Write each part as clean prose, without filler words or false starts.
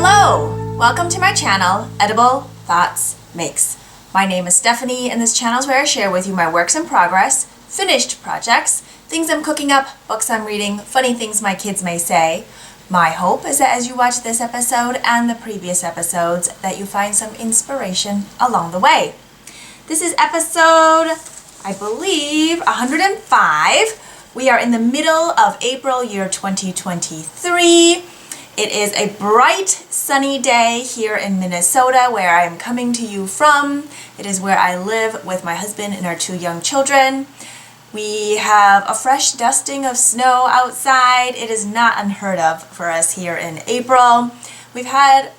Hello! Welcome to my channel, Edible Thoughts Makes. My name is Stephanie, and this channel is where I share with you my works in progress, finished projects, things I'm cooking up, books I'm reading, funny things my kids may say. My hope is that as you watch this episode and the previous episodes, that you find some inspiration along the way. This is episode, I believe, 105. We are in the middle of April, year 2023. It is a bright, sunny day here in Minnesota, where I am coming to you from. It is where I live with my husband and our 2 young children. We have a fresh dusting of snow outside. It is not unheard of for us here in April. We've had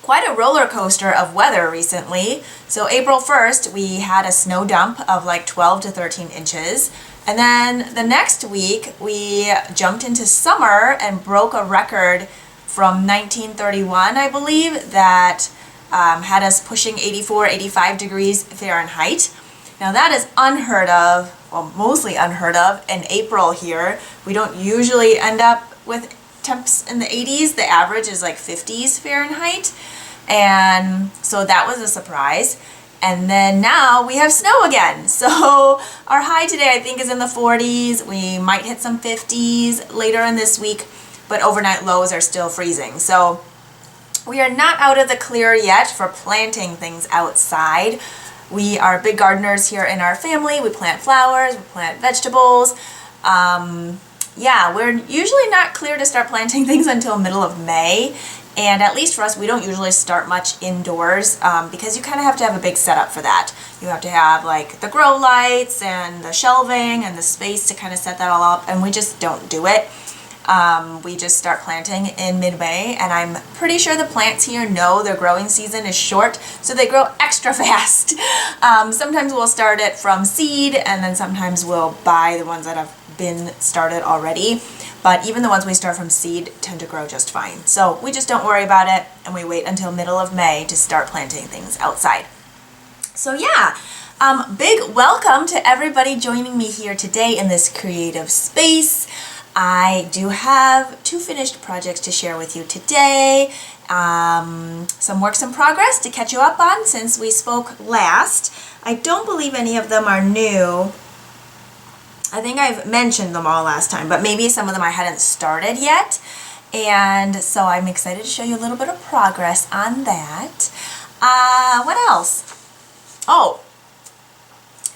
quite a roller coaster of weather recently. So April 1st, we had a snow dump of like 12 to 13 inches. And then the next week, we jumped into summer and broke a record from 1931, I believe, that had us pushing 84, 85 degrees Fahrenheit. Now that is unheard of, well, mostly unheard of in April here. We don't usually end up with temps in the 80s. The average is like 50s Fahrenheit. And so that was a surprise. And then now we have snow again. So our high today I think is in the 40s. We might hit some 50s later in this week, but overnight lows are still freezing. So we are not out of the clear yet for planting things outside. We are big gardeners here in our family. We plant flowers, we plant vegetables. Yeah, we're usually not clear to start planting things until middle of May. And at least for us, we don't usually start much indoors because you kind of have to have a big setup for that. You have to have like the grow lights and the shelving and the space to kind of set that all up, and we just don't do it. We just start planting in mid-May, and I'm pretty sure the plants here know their growing season is short, so they grow extra fast. Sometimes we'll start it from seed, and then sometimes we'll buy the ones that have been started already. But even the ones we start from seed tend to grow just fine. So we just don't worry about it, and we wait until middle of May to start planting things outside. So yeah, big welcome to everybody joining me here today in this creative space. I do have 2 finished projects to share with you today. Some works in progress to catch you up on since we spoke last. I don't believe any of them are new. I think I've mentioned them all last time, but maybe some of them I hadn't started yet. And so I'm excited to show you a little bit of progress on that. What else? Oh,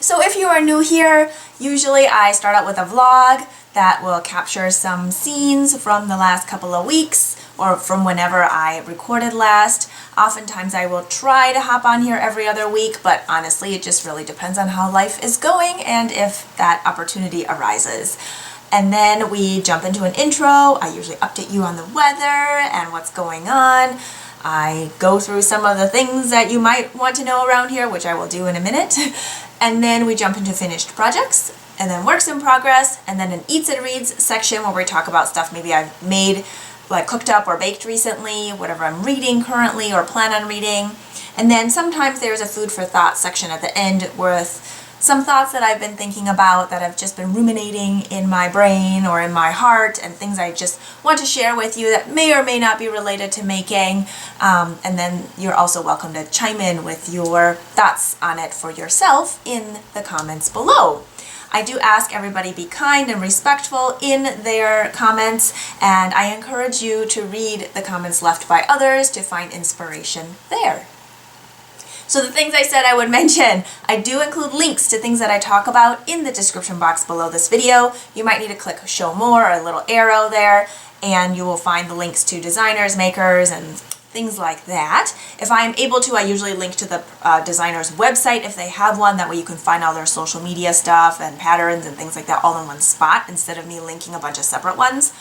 so if you are new here, usually I start out with a vlog that will capture some scenes from the last couple of weeks or from whenever I recorded last. Oftentimes I will try to hop on here every other week, but honestly it just really depends on how life is going and if that opportunity arises. And then we jump into an intro. I usually update you on the weather and what's going on. I go through some of the things that you might want to know around here, which I will do in a minute. And then we jump into finished projects, and then works in progress, and then an eats and reads section where we talk about stuff maybe I've made, like cooked up or baked recently, whatever I'm reading currently or plan on reading. And then sometimes there's a food for thought section at the end with some thoughts that I've been thinking about that have just been ruminating in my brain or in my heart, and things I just want to share with you that may or may not be related to making. And then you're also welcome to chime in with your thoughts on it for yourself in the comments below. I do ask everybody be kind and respectful in their comments, and I encourage you to read the comments left by others to find inspiration there. So the things I said I would mention, I do include links to things that I talk about in the description box below this video. You might need to click show more or a little arrow there, and you will find the links to designers, makers, and things like that. If I'm able to, I usually link to the designer's website if they have one. That way you can find all their social media stuff and patterns and things like that all in one spot instead of me linking a bunch of separate ones.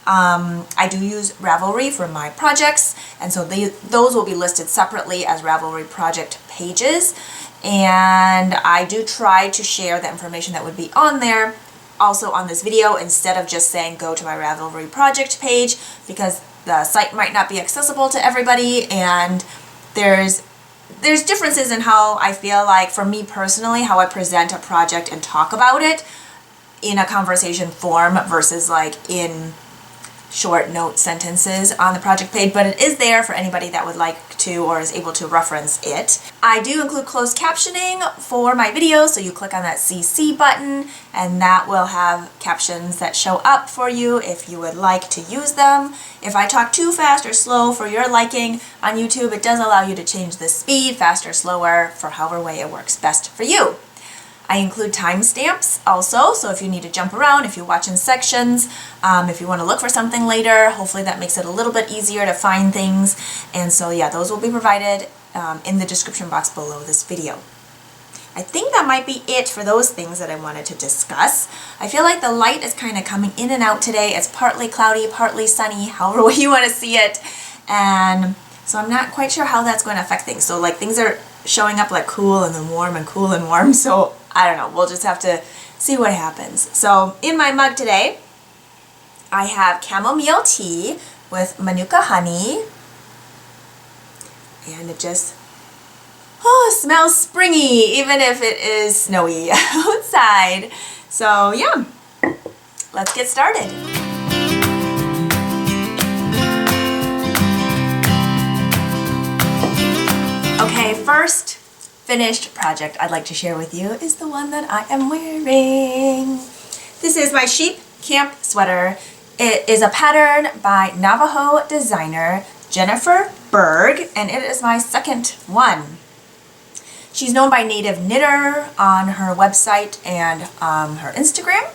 I do use Ravelry for my projects, and so those will be listed separately as Ravelry project pages. And I do try to share the information that would be on there also on this video instead of just saying go to my Ravelry project page, because the site might not be accessible to everybody, and there's differences in how I feel like, for me personally, how I present a project and talk about it in a conversation form versus like in short note sentences on the project page, but it is there for anybody that would like to or is able to reference it. I do include closed captioning for my videos, so you click on that CC button and that will have captions that show up for you if you would like to use them. If I talk too fast or slow for your liking on YouTube, it does allow you to change the speed, faster, slower, for however way it works best for you. I include timestamps also, so if you need to jump around, if you watch in sections, if you want to look for something later, hopefully that makes it a little bit easier to find things. And so yeah, those will be provided in the description box below this video. I think that might be it for those things that I wanted to discuss. I feel like the light is kind of coming in and out today. It's partly cloudy, partly sunny, however way you want to see it. And so I'm not quite sure how that's going to affect things. So like things are showing up like cool and then warm and cool and warm. So I don't know, we'll just have to see what happens. So in my mug today, I have chamomile tea with manuka honey. And it just, smells springy, even if it is snowy outside. So yeah, let's get started. Okay, first finished project I'd like to share with you is the one that I am wearing. This is my sheep camp sweater. It is a pattern by Navajo designer Jennifer Berg, and it is my second one. She's known by Native Knitter on her website and her Instagram.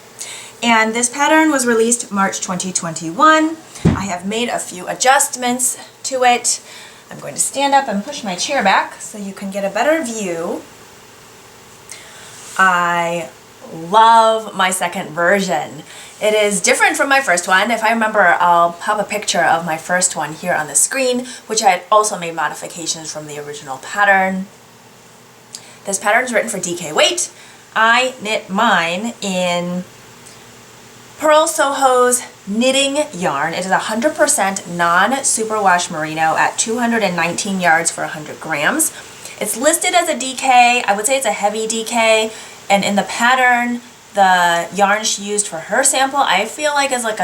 And this pattern was released March 2021. I have made a few adjustments to it. I'm going to stand up and push my chair back so you can get a better view. I love my second version. It is different from my first one. If I remember, I'll have a picture of my first one here on the screen, which I had also made modifications from the original pattern. This pattern is written for DK weight. I knit mine in Pearl Soho's knitting yarn. It is 100% non-superwash merino at 219 yards for 100 grams. It's listed as a DK. I would say it's a heavy DK. And in the pattern, the yarn she used for her sample, I feel like is like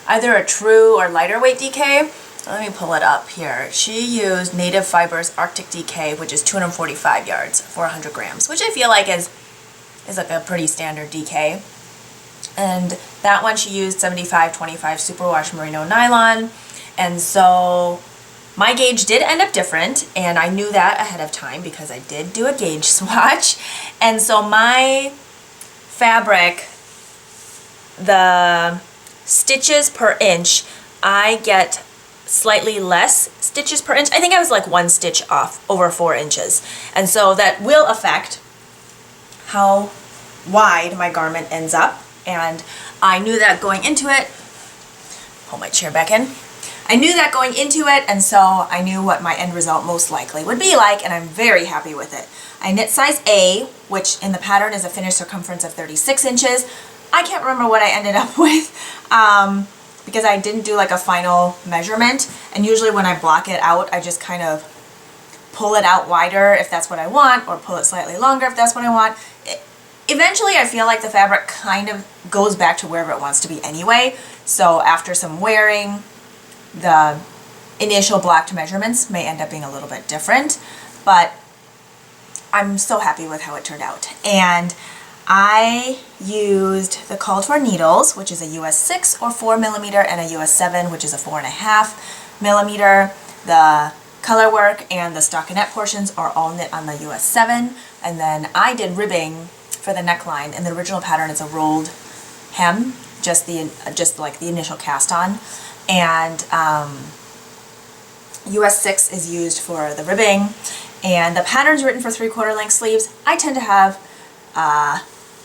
either a true or lighter weight DK. Let me pull it up here. She used Native Fibers Arctic DK, which is 245 yards for 100 grams, which I feel like is like a pretty standard DK. And that one she used 75-25 superwash merino nylon. And so my gauge did end up different, and I knew that ahead of time because I did do a gauge swatch. And so my fabric, the stitches per inch, I get slightly less stitches per inch. I think I was like 1 stitch off over 4 inches. And so that will affect how wide my garment ends up. And I knew that going into it. Pull my chair back in. I knew that going into it, and so I knew what my end result most likely would be like, and I'm very happy with it. I knit size A, which in the pattern is a finished circumference of 36 inches. I can't remember what I ended up with because I didn't do like a final measurement, and usually when I block it out, I just kind of pull it out wider if that's what I want, or pull it slightly longer if that's what I want. Eventually, I feel like the fabric kind of goes back to wherever it wants to be anyway. So after some wearing, the initial blocked measurements may end up being a little bit different, but I'm so happy with how it turned out. And I used the called for needles, which is a US 6 or 4 millimeter, and a US 7, which is a 4.5 millimeter. The color work and the stockinette portions are all knit on the US 7, and then I did ribbing for the neckline. In the original pattern, it's a rolled hem, just like the initial cast on, and US 6 is used for the ribbing, and the pattern's written for 3/4 length sleeves. I tend to have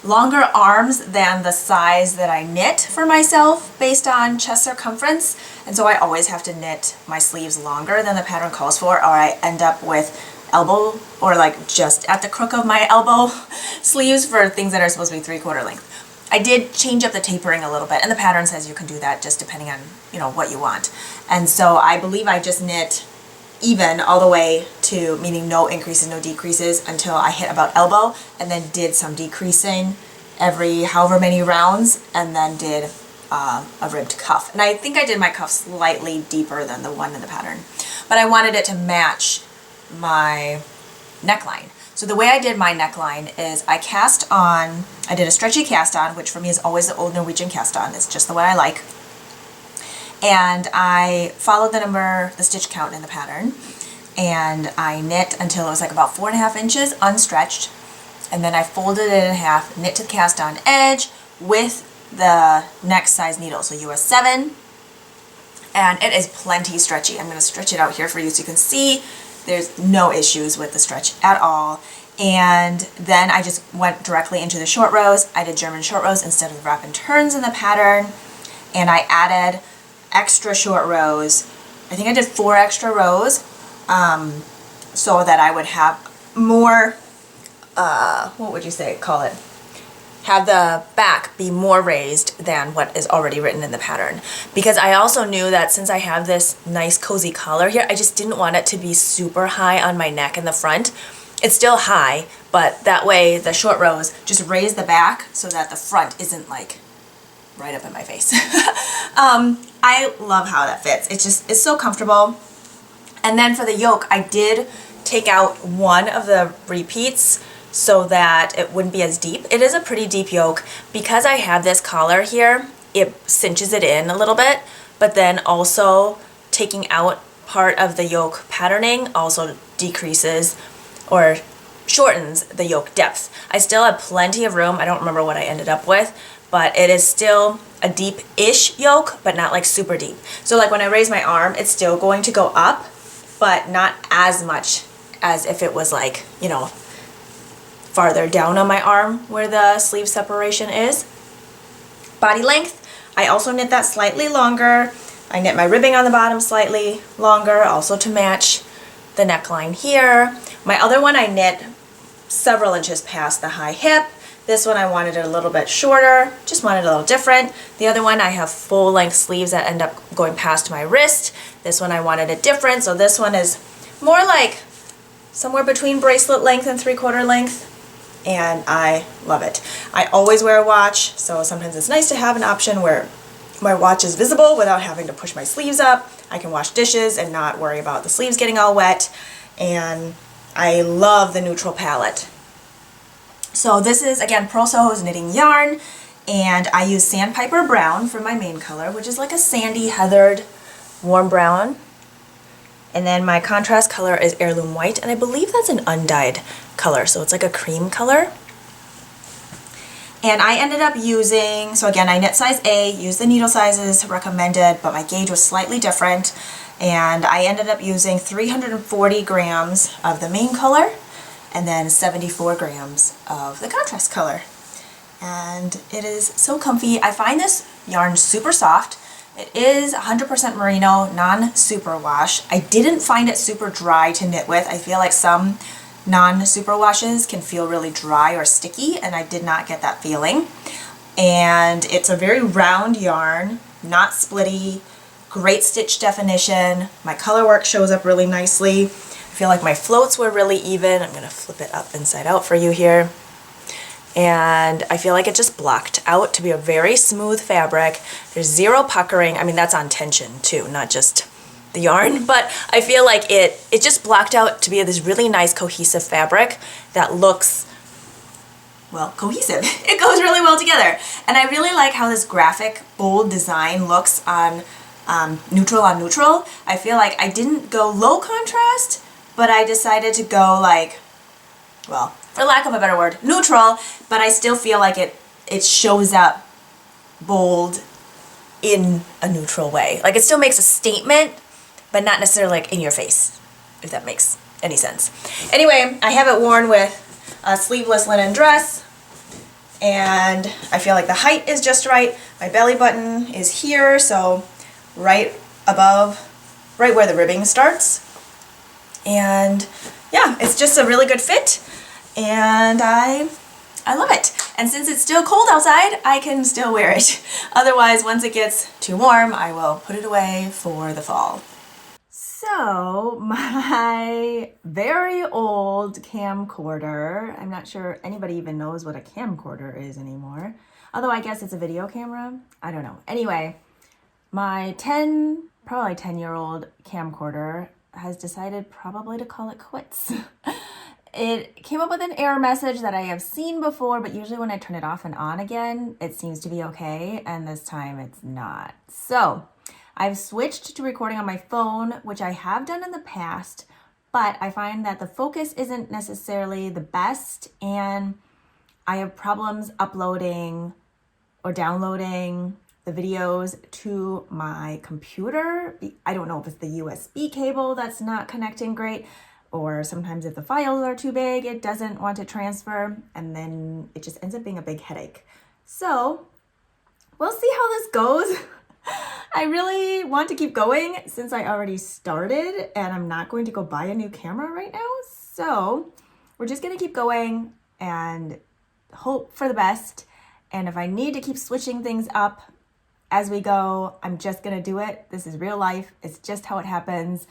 longer arms than the size that I knit for myself based on chest circumference, and so I always have to knit my sleeves longer than the pattern calls for, or I end up with elbow or like just at the crook of my elbow sleeves for things that are supposed to be 3/4 length. I did change up the tapering a little bit, and the pattern says you can do that just depending on, you know, what you want. And so I believe I just knit even all the way to, meaning no increases, no decreases, until I hit about elbow, and then did some decreasing every however many rounds, and then did a ribbed cuff. And I think I did my cuff slightly deeper than the one in the pattern, but I wanted it to match my neckline. So the way I did my neckline is I did a stretchy cast on, which for me is always the old Norwegian cast on. It's just the one I like. And I followed the stitch count in the pattern, and I knit until it was like about 4.5 inches unstretched. And then I folded it in half, knit to the cast on edge with the next size needle, so US 7. And it is plenty stretchy. I'm going to stretch it out here for you so you can see. There's no issues with the stretch at all. And then I just went directly into the short rows. I did German short rows instead of wrap and turns in the pattern. And I added extra short rows. I think I did 4 extra rows so that I would have more, what would you say, call it? Have the back be more raised than what is already written in the pattern. Because I also knew that since I have this nice cozy collar here, I just didn't want it to be super high on my neck in the front. It's still high, but that way the short rows just raise the back so that the front isn't like right up in my face. I love how that fits. It's so comfortable. And then for the yoke, I did take out one of the repeats so that it wouldn't be as deep. It is a pretty deep yoke. Because I have this collar here, it cinches it in a little bit, but then also taking out part of the yoke patterning also decreases or shortens the yoke depth. I still have plenty of room. I don't remember what I ended up with, but it is still a deep-ish yoke, but not like super deep. So like when I raise my arm, it's still going to go up, but not as much as if it was like, you know, farther down on my arm where the sleeve separation is. Body length, I also knit that slightly longer. I knit my ribbing on the bottom slightly longer, also to match the neckline here. My other one I knit several inches past the high hip. This one I wanted it a little bit shorter, just wanted it a little different. The other one I have full length sleeves that end up going past my wrist. This one I wanted it different, so this one is more like somewhere between bracelet length and 3/4 length. And I love it. I always wear a watch, so sometimes it's nice to have an option where my watch is visible without having to push my sleeves up. I can wash dishes and not worry about the sleeves getting all wet. And I love the neutral palette. So this is, again, Pearl Soho's knitting yarn, and I use Sandpiper Brown for my main color, which is like a sandy, heathered, warm brown. And then my contrast color is Heirloom White, and I believe that's an undyed color, so it's like a cream color. And I ended up using, so again, I knit size A, used the needle sizes recommended, but my gauge was slightly different. And I ended up using 340 grams of the main color and then 74 grams of the contrast color. And it is so comfy. I find this yarn super soft. It is 100% merino, non-superwash. I didn't find it super dry to knit with. I feel like some non-superwashes can feel really dry or sticky, and I did not get that feeling. And it's a very round yarn, not splitty, great stitch definition. My color work shows up really nicely. I feel like my floats were really even. I'm going to flip it up inside out for you here. And I feel like it just blocked out to be a very smooth fabric. There's zero puckering. I mean, that's on tension too, not just the yarn, but I feel like it just blocked out to be this really nice cohesive fabric that looks, well, cohesive. It goes really well together. And I really like how this graphic, bold design looks on neutral on neutral. I feel like I didn't go low contrast, but I decided to go like, well, for lack of a better word, neutral, but I still feel like it shows up bold in a neutral way. Like it still makes a statement, but not necessarily like in your face, if that makes any sense. Anyway, I have it worn with a sleeveless linen dress, and I feel like the height is just right. My belly button is here, so right above, right where the ribbing starts. And yeah, it's just a really good fit, and I love it. And since it's still cold outside, I can still wear it. Otherwise, once it gets too warm, I will put it away for the fall. So my very old camcorder, I'm not sure anybody even knows what a camcorder is anymore. Although I guess it's a video camera. I don't know. Anyway, my probably 10-year-old camcorder has decided probably to call it quits. It came up with an error message that I have seen before, but usually when I turn it off and on again, it seems to be okay, and this time it's not. So I've switched to recording on my phone, which I have done in the past, but I find that the focus isn't necessarily the best, and I have problems uploading or downloading the videos to my computer. I don't know if it's the USB cable that's not connecting great, or sometimes if the files are too big, it doesn't want to transfer, and then it just ends up being a big headache. So we'll see how this goes. I really want to keep going since I already started, and I'm not going to go buy a new camera right now. So we're just gonna keep going and hope for the best. And if I need to keep switching things up as we go, I'm just gonna do it. This is real life. It's just how it happens.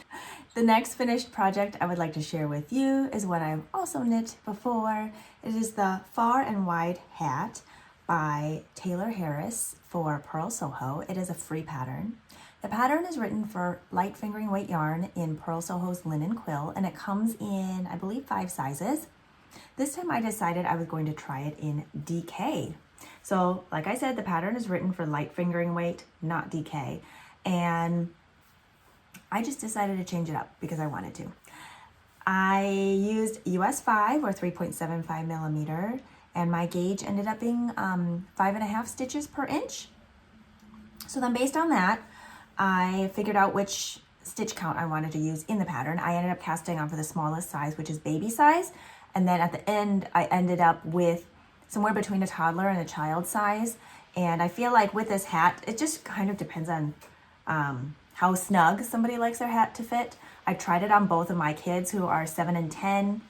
The next finished project I would like to share with you is what I've also knit before. It is the Far and Wide hat by Taylor Harris for Purl Soho. It is a free pattern. The pattern is written for light fingering weight yarn in Purl Soho's linen quill, and it comes in, I believe, 5 sizes. This time I decided I was going to try it in DK. So like I said, the pattern is written for light fingering weight, not DK. And I just decided to change it up because I wanted to. I used US 5 or 3.75 millimeter, and my gauge ended up being 5.5 stitches per inch. So then based on that, I figured out which stitch count I wanted to use in the pattern. I ended up casting on for the smallest size, which is baby size. And then at the end, I ended up with somewhere between a toddler and a child size. And I feel like with this hat, it just kind of depends on how snug somebody likes their hat to fit. I tried it on both of my kids who are 7 and 10.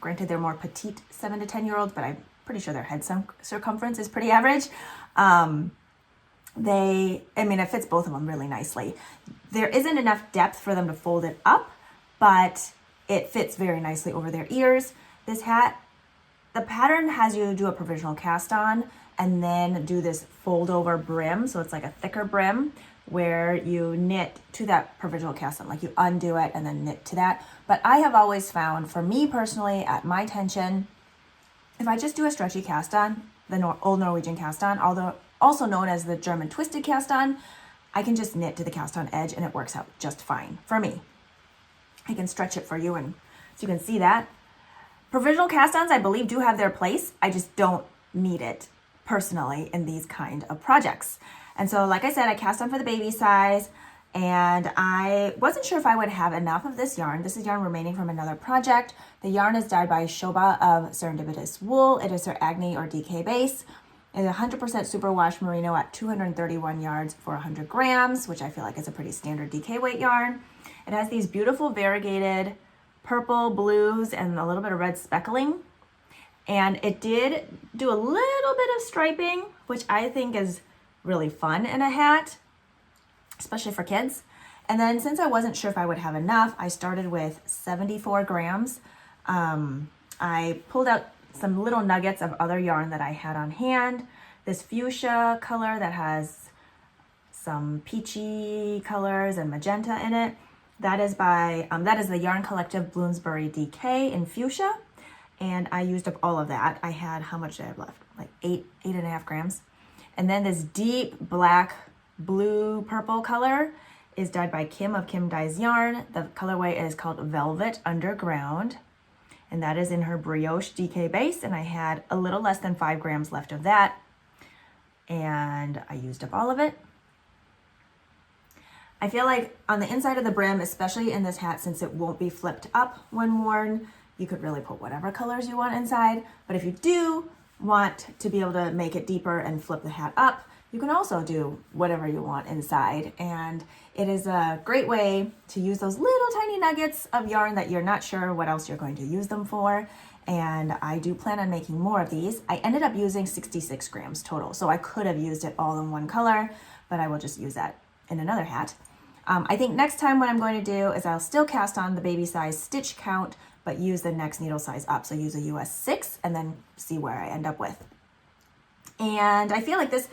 Granted, they're more petite 7 to 10-year-olds, but I'm pretty sure their head circumference is pretty average. It fits both of them really nicely. There isn't enough depth for them to fold it up, but it fits very nicely over their ears. This hat, the pattern has you do a provisional cast on and then do this fold over brim. So it's like a thicker brim where you knit to that provisional cast on, like you undo it and then knit to that. But I have always found, for me personally, at my tension, if I just do a stretchy cast on, the old Norwegian cast on, although also known as the German twisted cast on, I can just knit to the cast on edge and it works out just fine for me. I can stretch it for you and so you can see that. Provisional cast-ons, I believe, do have their place. I just don't need it personally in these kind of projects. And so, like I said, I cast on for the baby size, and I wasn't sure if I would have enough of this yarn. This is yarn remaining from another project. The yarn is dyed by Shoba of Serendipitous Wool. It is her Agni or DK base. It is 100% superwash merino at 231 yards for 100 grams, which I feel like is a pretty standard DK weight yarn. It has these beautiful variegated purple, blues, and a little bit of red speckling. And it did do a little bit of striping, which I think is really fun in a hat, especially for kids. And then since I wasn't sure if I would have enough, I started with 74 grams. I pulled out some little nuggets of other yarn that I had on hand. This fuchsia color that has some peachy colors and magenta in it. That is the Yarn Collective Bloomsbury DK in fuchsia, and I used up all of that. I had, how much did I have left? Like 8.5 grams. And then this deep black, blue, purple color is dyed by Kim of Kim Dyes Yarn. The colorway is called Velvet Underground, and that is in her Brioche DK base, and I had a little less than 5 grams left of that, and I used up all of it. I feel like on the inside of the brim, especially in this hat, since it won't be flipped up when worn, you could really put whatever colors you want inside. But if you do want to be able to make it deeper and flip the hat up, you can also do whatever you want inside. And it is a great way to use those little tiny nuggets of yarn that you're not sure what else you're going to use them for. And I do plan on making more of these. I ended up using 66 grams total, so I could have used it all in one color, but I will just use that in another hat. I think next time what I'm going to do is I'll still cast on the baby size stitch count, but use the next needle size up. So use a US 6 and then see where I end up with. And I feel like this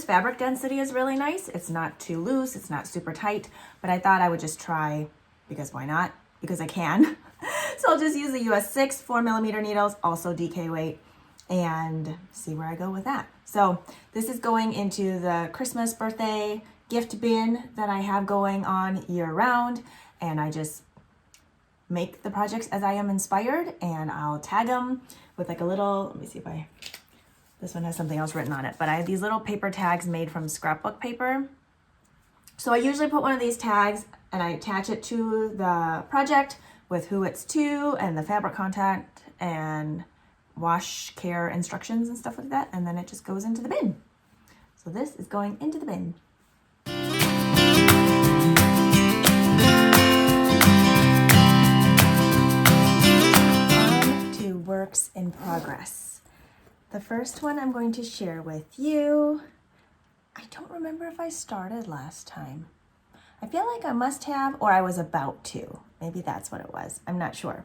fabric density is really nice. It's not too loose, it's not super tight, but I thought I would just try, because why not? Because I can. So I'll just use the US 6 4mm needles, also DK weight, and see where I go with that. So this is going into the Christmas birthday gift bin that I have going on year round, and I just make the projects as I am inspired, and I'll tag them with like a little, let me see if this one has something else written on it, but I have these little paper tags made from scrapbook paper. So I usually put one of these tags and I attach it to the project with who it's to and the fabric contact and wash care instructions and stuff like that, and then it just goes into the bin. So this is going into the bin. On to works in progress. The first one I'm going to share with you, I don't remember if I started last time. I feel like I must have, or I was about to. Maybe that's what it was. I'm not sure.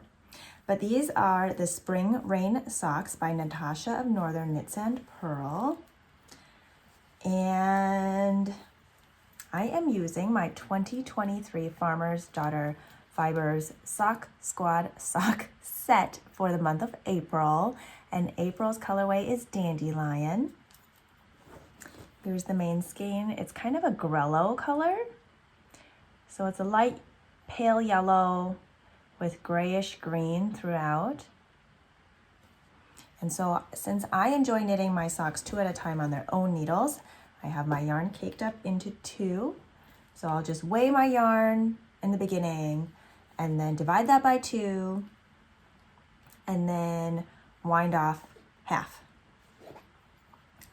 But these are the Spring Rain Socks by Natasha of Northern Knits and Purl. And I am using my 2023 Farmer's Daughter Fibers Sock Squad sock set for the month of April. And April's colorway is Dandelion. Here's the main skein. It's kind of a grello color. So it's a light pale yellow with grayish green throughout. And so since I enjoy knitting my socks 2 at a time on their own needles, I have my yarn caked up into 2. So I'll just weigh my yarn in the beginning and then divide that by 2 and then wind off half.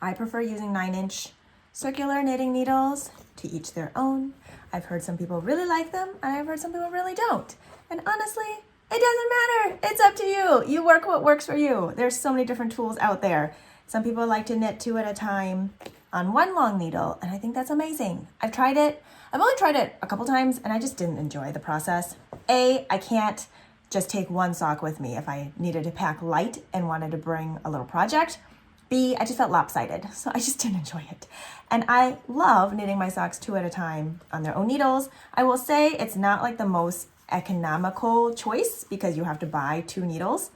I prefer using 9-inch circular knitting needles, to each their own. I've heard some people really like them, and I've heard some people really don't. And honestly, it doesn't matter. It's up to you. You work what works for you. There's so many different tools out there. Some people like to knit 2 at a time on one long needle, and I think that's amazing. I've tried it. I've only tried it a couple times, and I just didn't enjoy the process. A, I can't just take one sock with me if I needed to pack light and wanted to bring a little project. B, I just felt lopsided, so I just didn't enjoy it. And I love knitting my socks 2 at a time on their own needles. I will say it's not like the most economical choice because you have to buy 2 needles.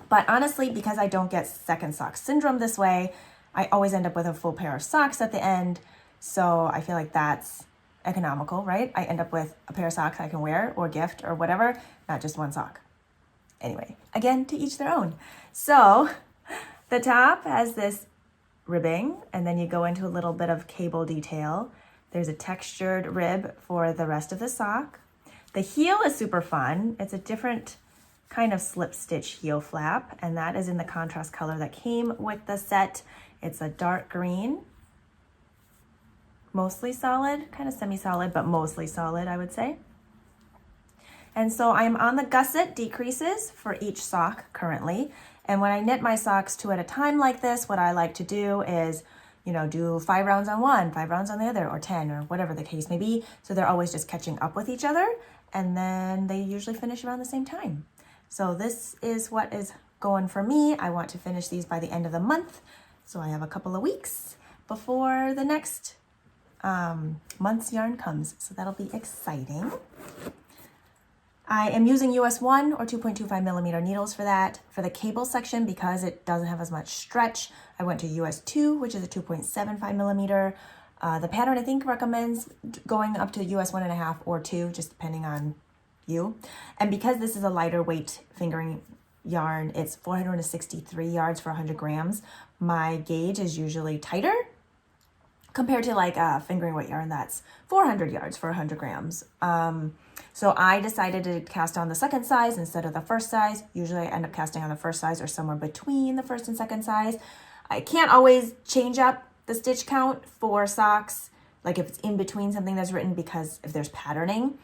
But honestly, because I don't get second sock syndrome this way, I always end up with a full pair of socks at the end. So I feel like that's economical, right? I end up with a pair of socks I can wear or gift or whatever, not just one sock. Anyway, again, to each their own. So the top has this ribbing, and then you go into a little bit of cable detail. There's a textured rib for the rest of the sock. The heel is super fun. It's a different kind of slip stitch heel flap, and that is in the contrast color that came with the set. It's a dark green, mostly solid, kind of semi-solid, but mostly solid, I would say. And so I'm on the gusset decreases for each sock currently. And when I knit my socks 2 at a time like this, what I like to do is, do 5 rounds on one, 5 rounds on the other, or 10, or whatever the case may be. So they're always just catching up with each other, and then they usually finish around the same time. So this is what is going for me. I want to finish these by the end of the month. So I have a couple of weeks before the next month's yarn comes. So that'll be exciting. I am using US 1 or 2.25mm needles for that. For the cable section, because it doesn't have as much stretch, I went to US 2, which is a 2.75mm. The pattern I think recommends going up to US 1.5 or 2, just depending on you. And because this is a lighter weight fingering yarn, it's 463 yards for 100 grams. My gauge is usually tighter compared to like a fingering weight yarn that's 400 yards for 100 grams. So I decided to cast on the second size instead of the first size. Usually I end up casting on the first size or somewhere between the first and second size. I can't always change up the stitch count for socks, like if it's in between something that's written, because if there's patterning,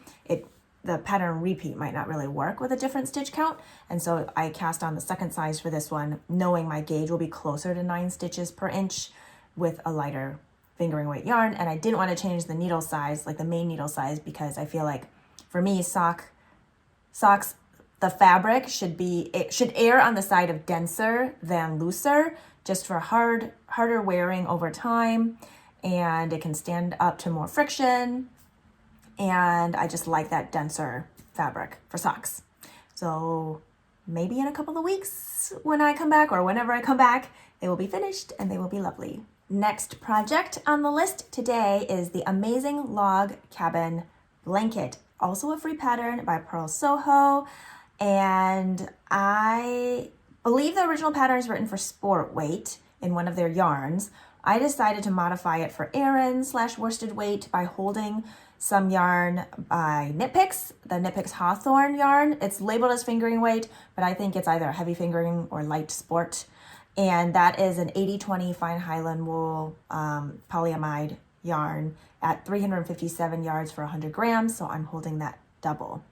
the pattern repeat might not really work with a different stitch count. And so I cast on the second size for this one, knowing my gauge will be closer to 9 stitches per inch with a lighter fingering weight yarn. And I didn't want to change the needle size, like the main needle size, because I feel like for me, socks The fabric should err on the side of denser than looser, just for harder wearing over time, and it can stand up to more friction. And I just like that denser fabric for socks. So maybe in a couple of weeks when I come back, or whenever I come back, they will be finished and they will be lovely. Next project on the list today is the Amazing Log Cabin Blanket, also a free pattern by Pearl Soho. And I believe the original pattern is written for sport weight in one of their yarns. I decided to modify it for Aran/worsted weight by holding some yarn by Knit Picks, the Knit Picks Hawthorne yarn. It's labeled as fingering weight, but I think it's either a heavy fingering or light sport. And that is an 80/20 fine Highland wool polyamide yarn at 357 yards for 100 grams. So I'm holding that double.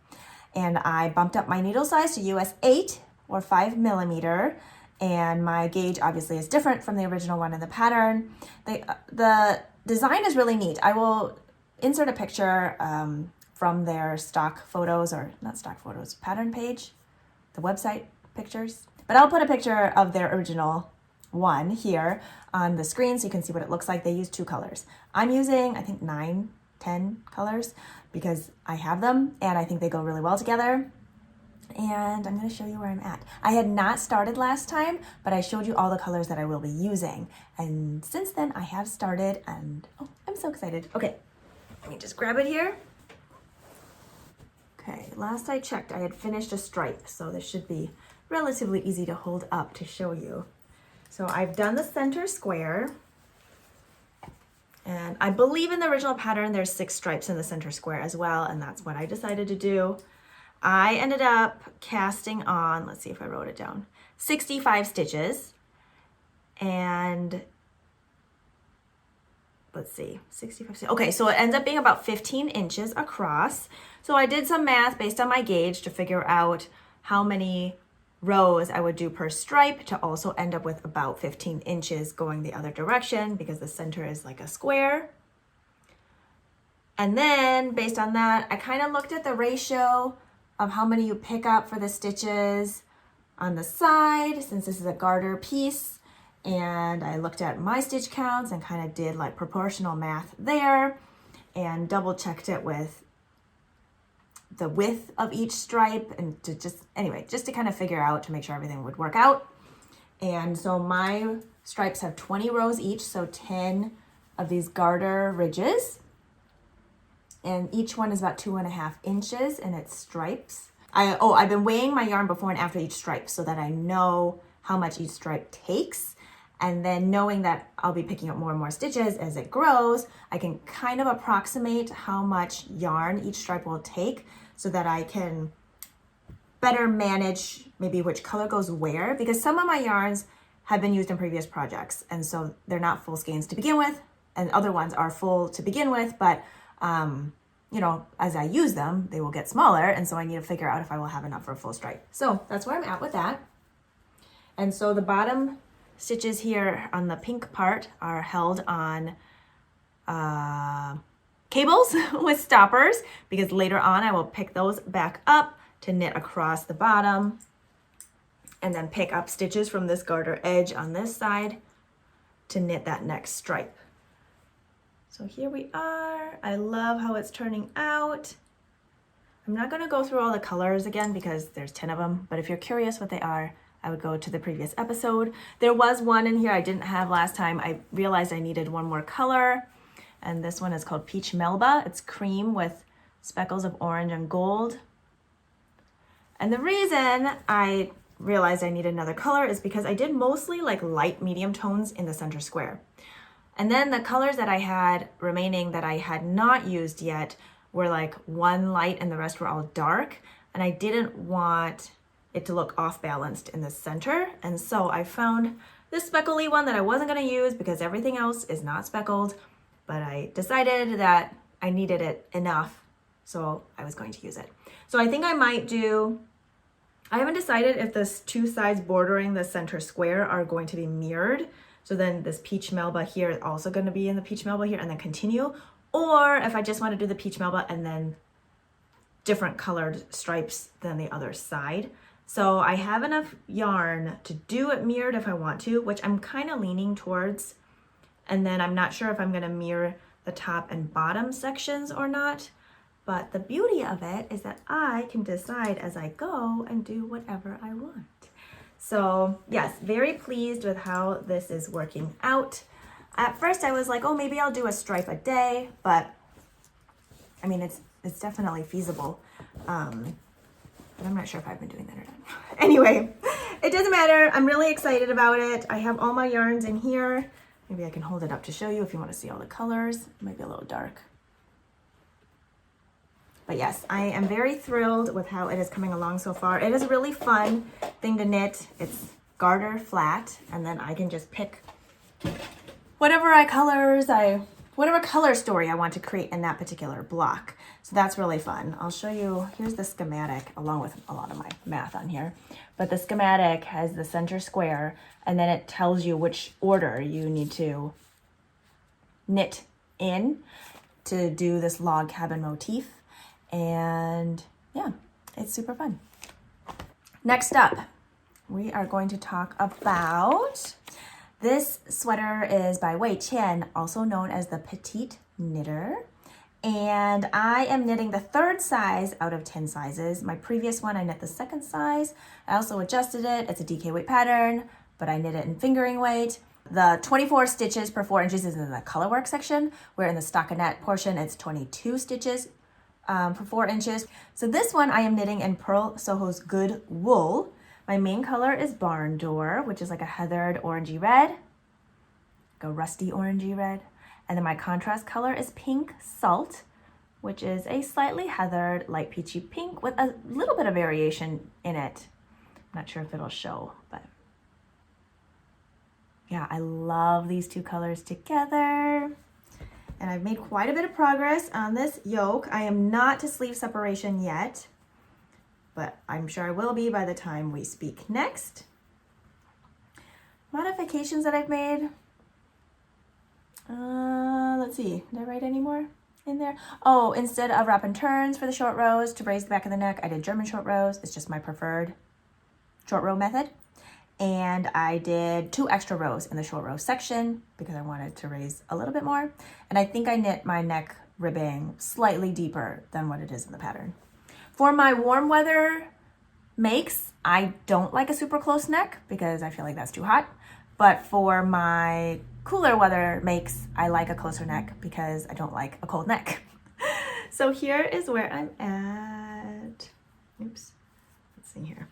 And I bumped up my needle size to US 8 or 5 millimeter. And my gauge obviously is different from the original one in the pattern. The design is really neat. I will insert a picture from their stock photos, or not stock photos, pattern page, the website pictures. But I'll put a picture of their original one here on the screen so you can see what it looks like. They use 2 colors. I'm using, I think, 9, 10 colors because I have them and I think they go really well together. And I'm going to show you where I'm at. I had not started last time, but I showed you all the colors that I will be using. And since then I have started and oh, I'm so excited. Okay, let me just grab it here. Okay, last I checked, I had finished a stripe, so this should be relatively easy to hold up to show you. So I've done the center square, and I believe in the original pattern there's 6 stripes in the center square as well, and that's what I decided to do. I ended up casting on, let's see if I wrote it down, 65 stitches, and let's see, 65, okay, so it ends up being about 15 inches across. So I did some math based on my gauge to figure out how many rows I would do per stripe to also end up with about 15 inches going the other direction because the center is like a square. And then based on that, I kind of looked at the ratio of how many you pick up for the stitches on the side, since this is a garter piece. And I looked at my stitch counts and kind of did like proportional math there and double checked it with the width of each stripe and to just to kind of figure out to make sure everything would work out. And so my stripes have 20 rows each, so 10 of these garter ridges. And each one is about 2.5 inches in its stripes. I've been weighing my yarn before and after each stripe so that I know how much each stripe takes. And then knowing that I'll be picking up more and more stitches as it grows, I can kind of approximate how much yarn each stripe will take so that I can better manage maybe which color goes where, because some of my yarns have been used in previous projects. And so they're not full skeins to begin with, and other ones are full to begin with, but you know, as I use them, they will get smaller. And so I need to figure out if I will have enough for a full stripe. So that's where I'm at with that. And so the bottom stitches here on the pink part are held on cables with stoppers, because later on I will pick those back up to knit across the bottom and then pick up stitches from this garter edge on this side to knit that next stripe. So here we are. I love how it's turning out. I'm not going to go through all the colors again because there's 10 of them, but if you're curious what they are, I would go to the previous episode. There was one in here I didn't have last time. I realized I needed one more color, and this one is called Peach Melba. It's cream with speckles of orange and gold. And the reason I realized I needed another color is because I did mostly like light medium tones in the center square. And then the colors that I had remaining that I had not used yet were like one light and the rest were all dark. And I didn't want it to look off balanced in the center. And so I found this speckly one that I wasn't going to use because everything else is not speckled, but I decided that I needed it enough, so I was going to use it. So I think I might do, I haven't decided if the 2 sides bordering the center square are going to be mirrored. So then this Peach Melba here is also going to be in the Peach Melba here and then continue. Or if I just want to do the Peach Melba and then different colored stripes than the other side. So I have enough yarn to do it mirrored if I want to, which I'm kind of leaning towards. And then I'm not sure if I'm gonna mirror the top and bottom sections or not. But the beauty of it is that I can decide as I go and do whatever I want. So yes, very pleased with how this is working out. At first I was like, oh, maybe I'll do a stripe a day, but I mean, it's definitely feasible. But I'm not sure if I've been doing that or not. Anyway, it doesn't matter. I'm really excited about it. I have all my yarns in here. Maybe I can hold it up to show you if you want to see all the colors. It might be a little dark. But yes, I am very thrilled with how it is coming along so far. It is a really fun thing to knit. It's garter flat, and then I can just pick whatever whatever color story I want to create in that particular block. So that's really fun. I'll show you, here's the schematic along with a lot of my math on here. But the schematic has the center square, and then it tells you which order you need to knit in to do this log cabin motif. And yeah, it's super fun. Next up, we are going to talk about this sweater is by Wei Qian, also known as the Petite Knitter. And I am knitting the 3rd size out of 10 sizes. My previous one, I knit the 2nd size. I also adjusted it. It's a DK weight pattern, but I knit it in fingering weight. The 24 stitches per 4 inches is in the colorwork section, where in the stockinette portion, it's 22 stitches for 4 inches. So this one I am knitting in Pearl Soho's Good Wool. My main color is Barn Door, which is like a heathered orangey red, like a rusty orangey red. And then my contrast color is Pink Salt, which is a slightly heathered light peachy pink with a little bit of variation in it. I'm not sure if it'll show, but yeah, I love these two colors together. And I've made quite a bit of progress on this yoke. I am not to sleeve separation yet, but I'm sure I will be by the time we speak next. Modifications that I've made. Let's see, did I write any more in there? Oh, instead of wrap and turns for the short rows to raise the back of the neck, I did German short rows. It's just my preferred short row method. And I did 2 extra rows in the short row section because I wanted to raise a little bit more. And I think I knit my neck ribbing slightly deeper than what it is in the pattern. For my warm weather makes, I don't like a super close neck because I feel like that's too hot. But for my cooler weather makes, I like a closer neck because I don't like a cold neck. So here is where I'm at. Oops, let's see here.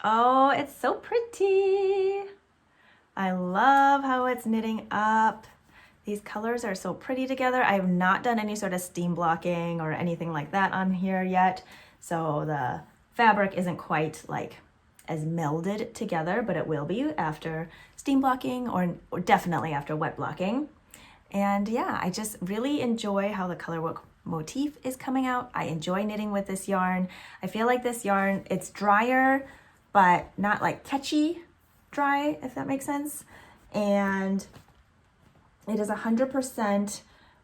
Oh, it's so pretty. I love how it's knitting up. These colors are so pretty together. I have not done any sort of steam blocking or anything like that on here yet. So the fabric isn't quite like as melded together, but it will be after steam blocking or definitely after wet blocking. And yeah, I just really enjoy how the colorwork motif is coming out. I enjoy knitting with this yarn. I feel like this yarn, it's drier, but not like catchy dry, if that makes sense. And it is 100%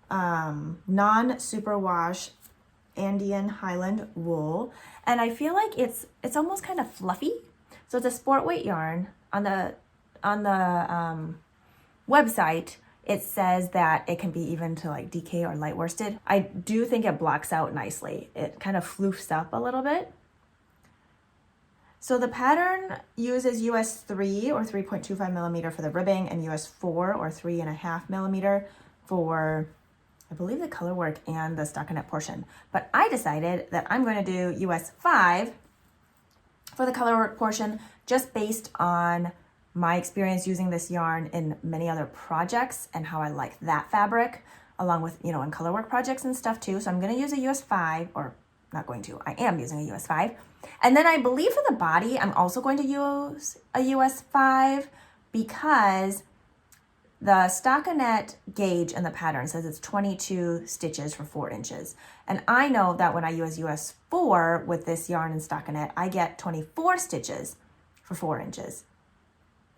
non-superwash Andean Highland wool. And I feel like it's almost kind of fluffy. So it's a sport weight yarn. On the website, it says that it can be even to like DK or light worsted. I do think it blocks out nicely. It kind of floofs up a little bit. So the pattern uses US 3 or 3.25 millimeter for the ribbing and US 4 or 3.5 millimeter for, I believe, the color work and the stockinette portion. But I decided that I'm going to do US 5 for the color work portion just based on my experience using this yarn in many other projects and how I like that fabric, along with, you know, in color work projects and stuff too. So I'm going to use a US 5, or not going to, I am using a US 5. And then I believe for the body, I'm also going to use a US 5 because the stockinette gauge in the pattern says it's 22 stitches for 4 inches. And I know that when I use US 4 with this yarn and stockinette, I get 24 stitches for 4 inches.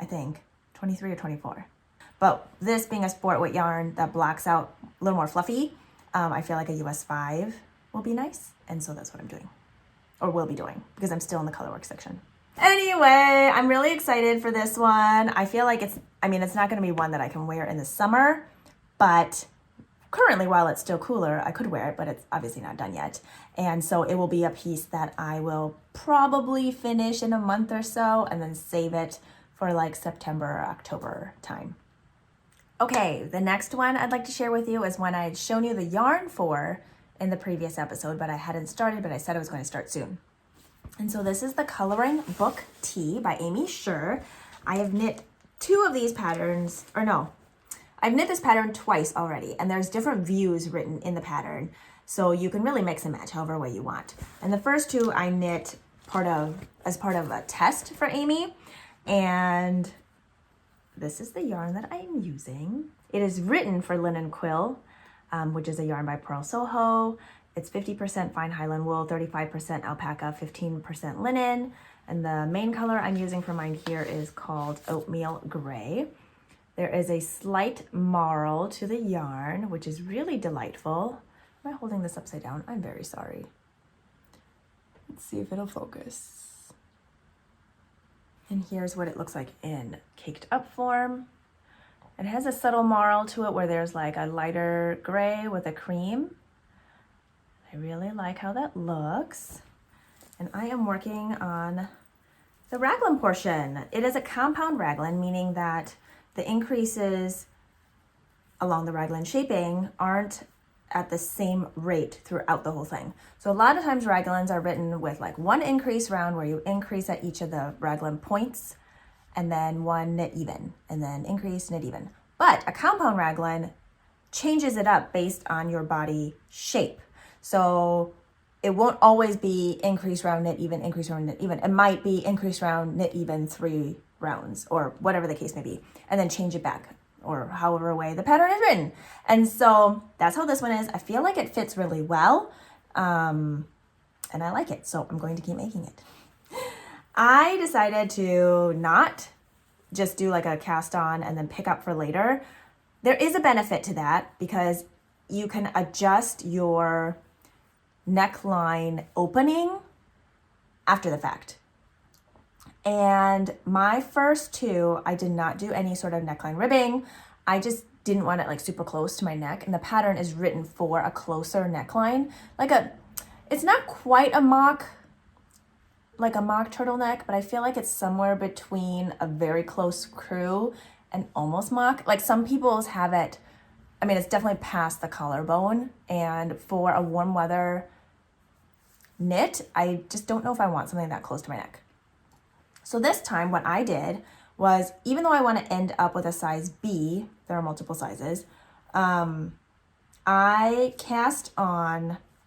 I think 23 or 24. But this being a sport weight yarn that blocks out a little more fluffy, I feel like a US 5 will be nice. And so that's what I'm doing, or will be doing, because I'm still in the colorwork section. Anyway, I'm really excited for this one. I feel like it's not going to be one that I can wear in the summer, but currently, while it's still cooler, I could wear it, but it's obviously not done yet. And so it will be a piece that I will probably finish in a month or so and then save it for like September or October time. Okay, the next one I'd like to share with you is one I had shown you the yarn for in the previous episode, but I hadn't started, but I said I was going to start soon. And so this is the Coloring Book Tee by Amy Scher. I have knit two of these patterns, or no, I've knit this pattern twice already, and there's different views written in the pattern, so you can really mix and match however way you want. And the first two I knit as part of a test for Amy, and this is the yarn that I'm using. It is written for Linen Quill, which is a yarn by Pearl Soho. It's 50% fine Highland wool, 35% alpaca, 15% linen. And the main color I'm using for mine here is called Oatmeal Gray. There is a slight marl to the yarn, which is really delightful. Am I holding this upside down? I'm very sorry. Let's see if it'll focus. And here's what it looks like in caked up form. It has a subtle marl to it where there's like a lighter gray with a cream. I really like how that looks. And I am working on the raglan portion. It is a compound raglan, meaning that the increases along the raglan shaping aren't at the same rate throughout the whole thing. So a lot of times raglans are written with like one increase round where you increase at each of the raglan points, and then one knit even, and then increase, knit even. But a compound raglan changes it up based on your body shape. So it won't always be increase round, knit even, increase round, knit even. It might be increase round, knit even 3 rounds, or whatever the case may be, and then change it back, or however way the pattern is written. And so that's how this one is. I feel like it fits really well, and I like it, so I'm going to keep making it. I decided to not just do like a cast on and then pick up for later. There is a benefit to that because you can adjust your neckline opening after the fact. And my first two, I did not do any sort of neckline ribbing. I just didn't want it like super close to my neck, and the pattern is written for a closer neckline. It's not quite a mock turtleneck, but I feel like it's somewhere between a very close crew and almost mock. Like some people's have it, it's definitely past the collarbone, and for a warm weather knit, I just don't know if I want something that close to my neck. So this time what I did was, even though I want to end up with a size B, there are multiple sizes, I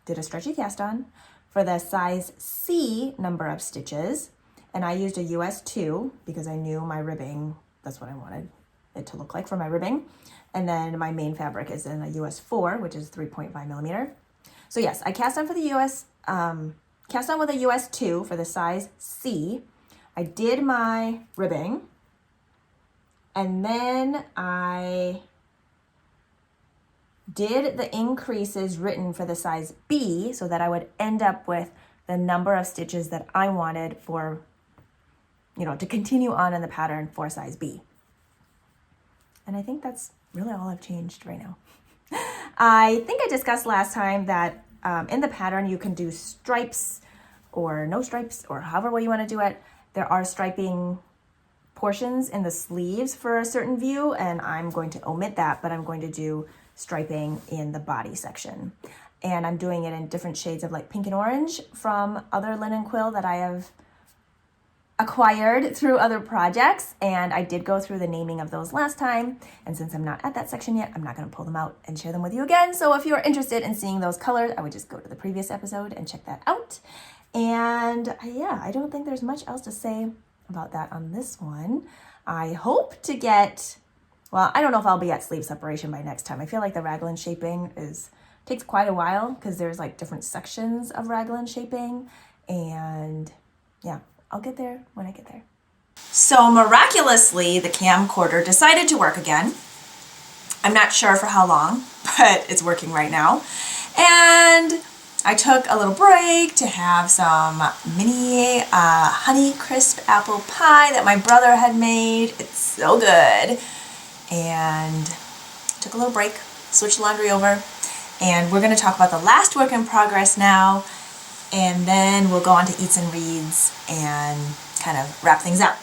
did a stretchy cast on for the size C number of stitches, and I used a US 2 because I knew my ribbing, that's what I wanted it to look like for my ribbing. And then my main fabric is in a US 4, which is 3.5 millimeter. So yes, I cast on with a US 2 for the size C. I did my ribbing, and then I did the increases written for the size B so that I would end up with the number of stitches that I wanted for, to continue on in the pattern for size B. And I think that's really all I've changed right now. I think I discussed last time that in the pattern you can do stripes or no stripes, or however way you want to do it. There are striping portions in the sleeves for a certain view, and I'm going to omit that, but I'm going to do striping in the body section. And I'm doing it in different shades of like pink and orange from other linen quill that I have acquired through other projects, and I did go through the naming of those last time, and since I'm not at that section yet, I'm not going to pull them out and share them with you again. So if you're interested in seeing those colors, I would just go to the previous episode and check that out. And yeah, I don't think there's much else to say about that on this one. I hope to get, I don't know if I'll be at sleeve separation by next time. I feel like the raglan shaping takes quite a while because there's like different sections of raglan shaping, and yeah, I'll get there when I get there. So miraculously, the camcorder decided to work again. I'm not sure for how long, but it's working right now. And I took a little break to have some mini honey crisp apple pie that my brother had made. It's so good. And took a little break, switched laundry over, and we're going to talk about the last work in progress now, and then we'll go on to eats and reads and kind of wrap things up.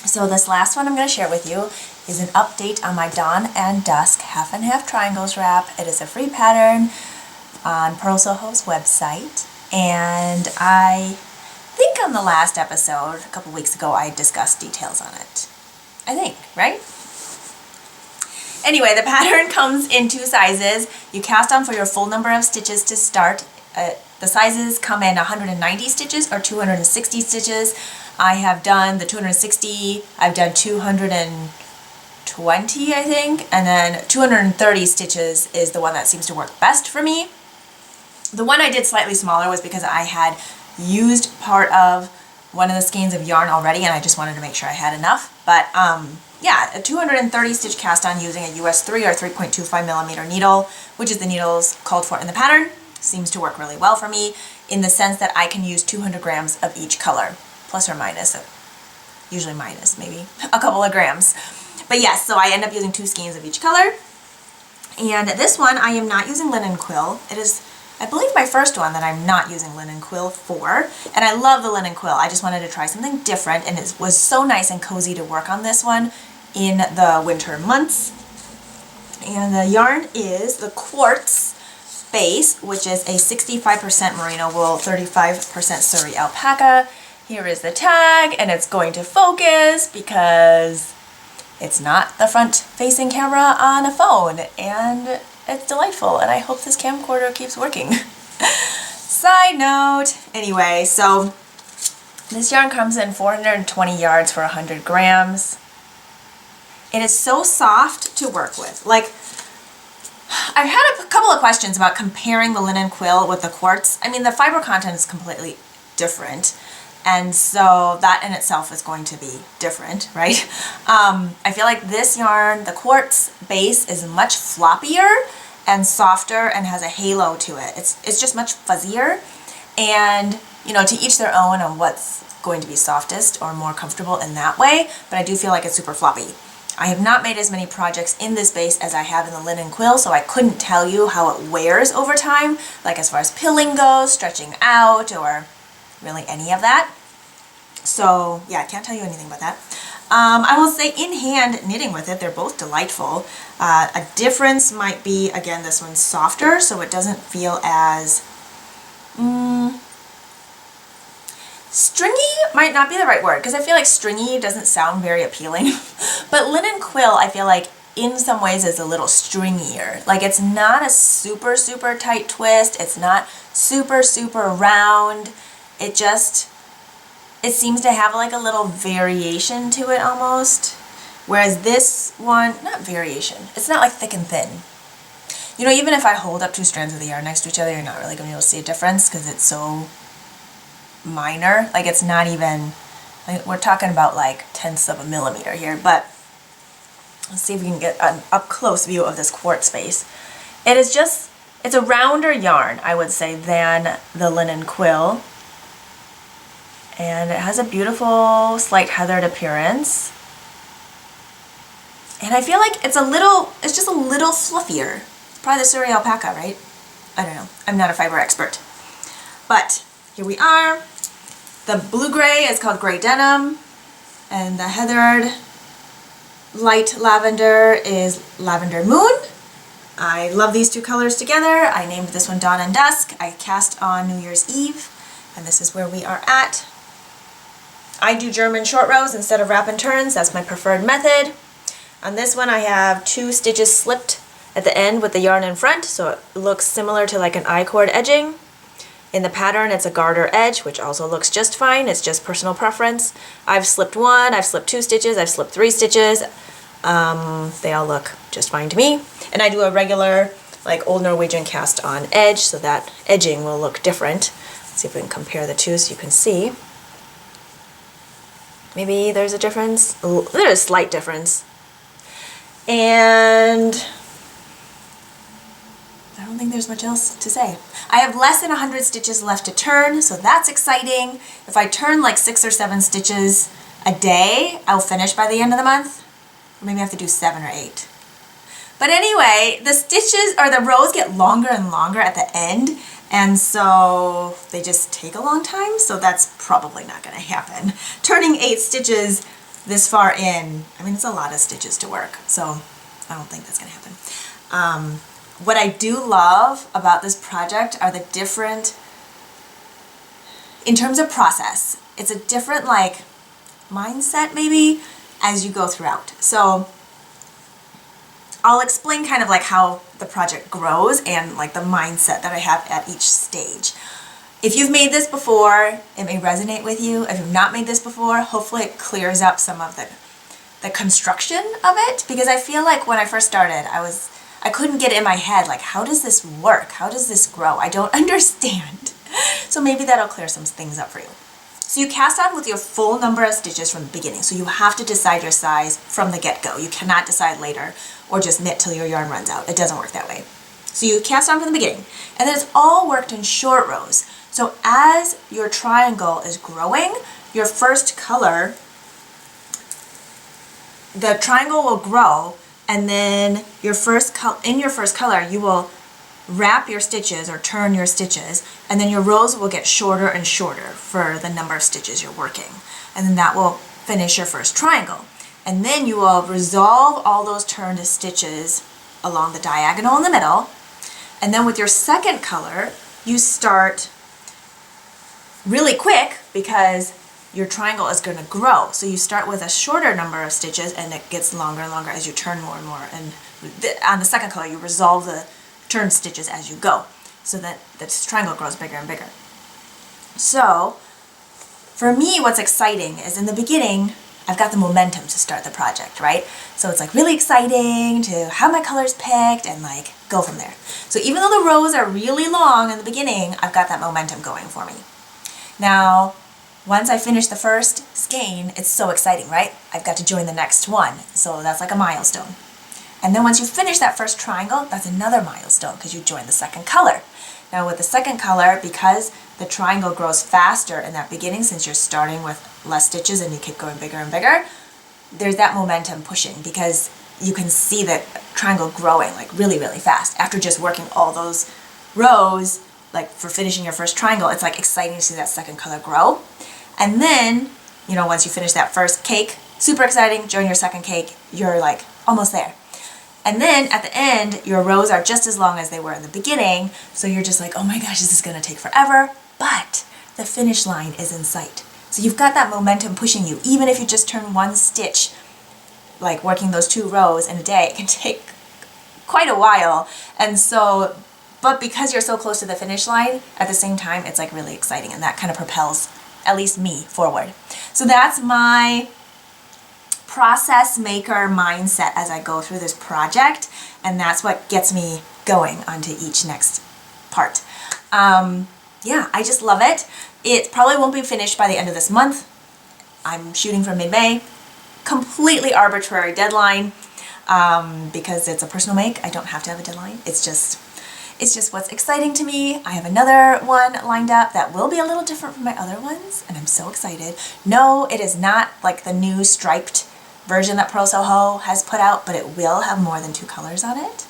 So this last one I'm going to share with you is an update on my Dawn and Dusk half and half triangles wrap. It is a free pattern on Pearl Soho's website, and I think on the last episode a couple weeks ago I discussed details on it. I think, right? Anyway, the pattern comes in 2 sizes. You cast on for your full number of stitches to start. The sizes come in 190 stitches or 260 stitches. I have done the 260, I've done 220 I think, and then 230 stitches is the one that seems to work best for me. The one I did slightly smaller was because I had used part of one of the skeins of yarn already and I just wanted to make sure I had enough. But yeah, a 230 stitch cast on using a US 3 or 3.25 millimeter needle, which is the needles called for in the pattern, seems to work really well for me in the sense that I can use 200 grams of each color, plus or minus, usually minus maybe a couple of grams. But yes, so I end up using 2 skeins of each color. And this one I am not using linen quill. It is, I believe, my first one that I'm not using linen quill for, and I love the linen quill. I just wanted to try something different, and it was so nice and cozy to work on this one in the winter months. And the yarn is the quartz base, which is a 65% merino wool, 35% Surrey alpaca. Here is the tag, and it's going to focus because it's not the front-facing camera on a phone, and it's delightful, and I hope this camcorder keeps working. Side note, anyway, so this yarn comes in 420 yards for 100 grams. It is so soft to work with. Like, I had a couple of questions about comparing the linen quill with the quartz. I mean, the fiber content is completely different, and so that in itself is going to be different, right? I feel like this yarn, the quartz base, is much floppier and softer and has a halo to it. It's just much fuzzier, and you know, to each their own on what's going to be softest or more comfortable in that way, but I do feel like it's super floppy. I have not made as many projects in this base as I have in the linen quill, so I couldn't tell you how it wears over time, like as far as pilling goes, stretching out, or really any of that. So yeah, I can't tell you anything about that. I will say in hand knitting with it, they're both delightful. A difference might be, again, this one's softer, so it doesn't feel as stringy might not be the right word, because I feel like stringy doesn't sound very appealing. But linen quill, I feel like in some ways is a little stringier. Like, it's not a super, super tight twist. It's not super, super round. It seems to have like a little variation to it almost. Whereas this one, not variation, it's not like thick and thin. You know, even if I hold up 2 strands of the yarn next to each other, you're not really going to be able to see a difference because it's so minor. Like, it's not even, like, we're talking about like tenths of a millimeter here, but let's see if we can get an up close view of this quartz base. It is just, it's a rounder yarn, I would say, than the linen quill, and it has a beautiful slight heathered appearance, and I feel like it's just a little fluffier. It's probably the Surrey alpaca, right? I don't know, I'm not a fiber expert, but here we are. The blue-gray is called Gray Denim, and the heathered light lavender is Lavender Moon. I love these 2 colors together. I named this one Dawn and Dusk. I cast on New Year's Eve, and this is where we are at. I do German short rows instead of wrap and turns. That's my preferred method. On this one I have 2 stitches slipped at the end with the yarn in front, so it looks similar to like an I-cord edging. In the pattern, it's a garter edge, which also looks just fine. It's just personal preference. I've slipped 1, I've slipped 2 stitches, I've slipped 3 stitches. They all look just fine to me. And I do a regular, like, old Norwegian cast on edge, so that edging will look different. Let's see if we can compare the 2 so you can see. Maybe there's a difference. There's a slight difference. And I don't think there's much else to say. I have less than 100 stitches left to turn, so that's exciting. If I turn like 6 or 7 stitches a day, I'll finish by the end of the month. Or maybe I have to do 7 or 8. But anyway, the stitches or the rows get longer and longer at the end, and so they just take a long time, so that's probably not going to happen. Turning 8 stitches this far in, I mean, it's a lot of stitches to work, so I don't think that's going to happen. What I do love about this project are the different, in terms of process, it's a different like mindset maybe as you go throughout. So I'll explain kind of like how the project grows and like the mindset that I have at each stage. If you've made this before, it may resonate with you. If you've not made this before, hopefully it clears up some of the construction of it, because I feel like when I first started, I couldn't get in my head, like, how does this work? How does this grow? I don't understand. So maybe that'll clear some things up for you. So you cast on with your full number of stitches from the beginning. So you have to decide your size from the get-go. You cannot decide later or just knit till your yarn runs out. It doesn't work that way. So you cast on from the beginning. And then it's all worked in short rows. So as your triangle is growing, your first color, the triangle will grow, and then your first in your first color, you will wrap your stitches or turn your stitches, and then your rows will get shorter and shorter for the number of stitches you're working. And then that will finish your first triangle. And then you will resolve all those turned stitches along the diagonal in the middle. And then with your second color, you start really quick because your triangle is going to grow. So you start with a shorter number of stitches and it gets longer and longer as you turn more and more. And on the second color, you resolve the turned stitches as you go so that this triangle grows bigger and bigger. So for me, what's exciting is in the beginning, I've got the momentum to start the project, right? So it's like really exciting to have my colors picked and like go from there. So even though the rows are really long in the beginning, I've got that momentum going for me. Now, once I finish the first skein, it's so exciting, right? I've got to join the next one. So that's like a milestone. And then once you finish that first triangle, that's another milestone because you join the second color. Now with the second color, because the triangle grows faster in that beginning, since you're starting with less stitches and you keep going bigger and bigger, there's that momentum pushing because you can see the triangle growing like really, really fast. After just working all those rows, like for finishing your first triangle, it's like exciting to see that second color grow. And then, you know, once you finish that first cake, super exciting, join your second cake, you're like almost there. And then at the end, your rows are just as long as they were in the beginning, so you're just like, oh my gosh, this is gonna take forever, but the finish line is in sight. So you've got that momentum pushing you. Even if you just turn one stitch, like working those 2 rows in a day, it can take quite a while. And so, but because you're so close to the finish line, at the same time, it's like really exciting, and that kind of propels, at least me, forward. So that's my process maker mindset as I go through this project, and that's what gets me going onto each next part. Yeah, I just love it. It probably won't be finished by the end of this month. I'm shooting for mid-May. Completely arbitrary deadline because it's a personal make. I don't have to have a deadline. It's just what's exciting to me. I have another one lined up that will be a little different from my other ones, and I'm so excited. No, it is not like the new striped version that Pearl Soho has put out, but it will have more than 2 colors on it.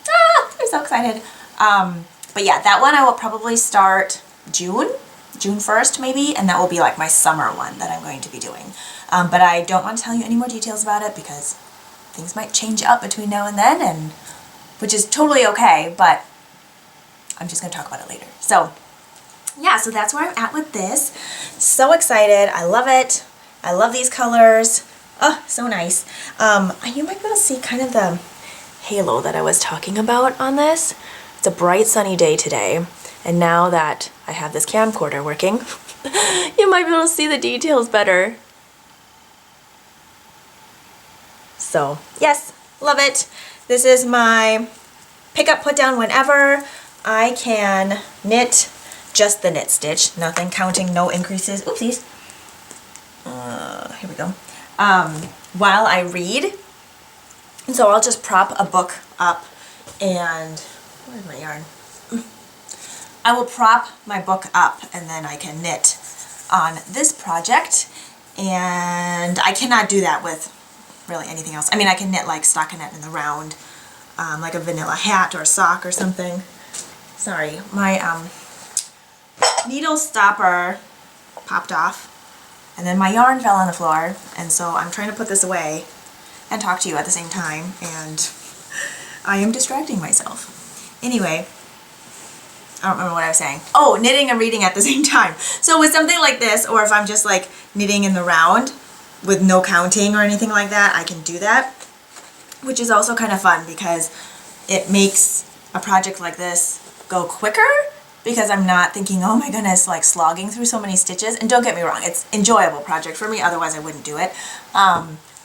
Ah, I'm so excited. But yeah, that one I will probably start June 1st maybe, and that will be like my summer one that I'm going to be doing. But I don't want to tell you any more details about it because things might change up between now and then, and which is totally okay, but I'm just going to talk about it later. So yeah, so that's where I'm at with this. So excited. I love it. I love these colors. Oh, so nice. You might be able to see kind of the halo that I was talking about on this. It's a bright sunny day today, and now that I have this camcorder working, you might be able to see the details better. So yes, love it. This is my pick up, put down whenever. I can knit just the knit stitch, nothing counting, no increases. Oopsies. Here we go. While I read. And so I'll just prop a book up and, where's my yarn? I will prop my book up and then I can knit on this project. And I cannot do that with really anything else. I mean, I can knit like stockinette in the round, like a vanilla hat or a sock or something. Sorry, my needle stopper popped off and then my yarn fell on the floor, and so I'm trying to put this away and talk to you at the same time, and I am distracting myself. Anyway, I don't remember what I was saying. Oh, knitting and reading at the same time. So with something like this, or if I'm just like knitting in the round with no counting or anything like that, I can do that, which is also kind of fun because it makes a project like this go quicker because I'm not thinking, oh my goodness, like slogging through so many stitches. And don't get me wrong, it's an enjoyable project for me, otherwise I wouldn't do it.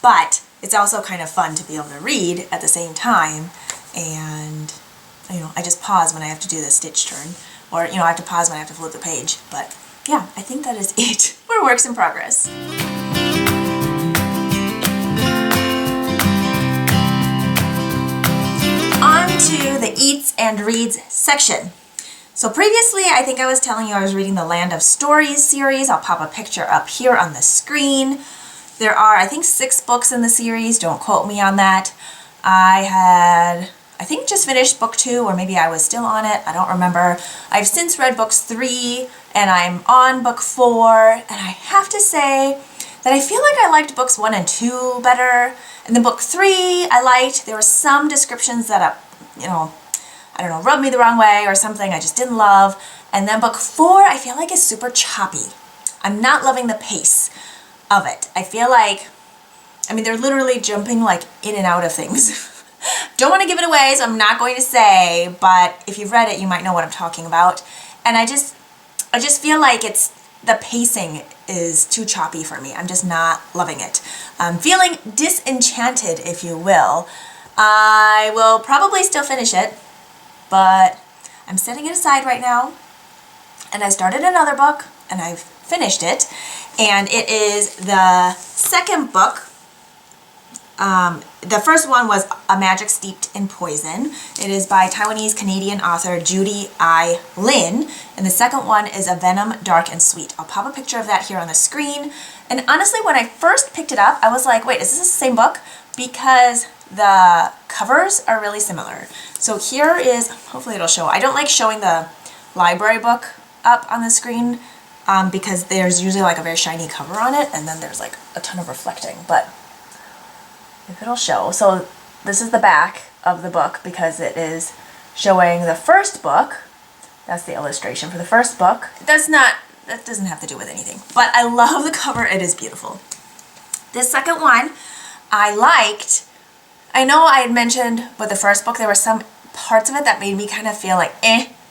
But it's also kind of fun to be able to read at the same time, and you know, I just pause when I have to do the stitch turn, or you know, I have to pause when I have to flip the page. But yeah, I think that is it for works in progress. On to the eats and reads section. So previously, I think I was telling you I was reading the Land of Stories series. I'll pop a picture up here on the screen. There are, I think, 6 books in the series. Don't quote me on that. I think just finished book 2, or maybe I was still on it. I don't remember. I've since read books 3, and I'm on book 4. And I have to say that I feel like I liked books 1 and 2 better. And then book 3 I liked. There were some descriptions that, you know, I don't know, rubbed me the wrong way or something I just didn't love. And then book 4 I feel like is super choppy. I'm not loving the pace of it. I feel like, I mean, they're literally jumping like in and out of things. Don't want to give it away, so I'm not going to say, but if you've read it, you might know what I'm talking about. And I just feel like the pacing is too choppy for me. I'm just not loving it. I'm feeling disenchanted, if you will. I will probably still finish it, but I'm setting it aside right now. And I started another book, and I've finished it. And it is the second book. The first one was A Magic Steeped in Poison. It is by Taiwanese-Canadian author Judy I. Lin. And the second one is A Venom, Dark and Sweet. I'll pop a picture of that here on the screen. And honestly, when I first picked it up, I was like, wait, is this the same book? Because the covers are really similar. So here is, hopefully it'll show. I don't like showing the library book up on the screen because there's usually like a very shiny cover on it, and then there's like a ton of reflecting, but if it'll show. So this is the back of the book because it is showing the first book. That's the illustration for the first book. That doesn't have to do with anything, but I love the cover. It is beautiful. This second one I liked. I know I had mentioned with the first book there were some parts of it that made me kind of feel like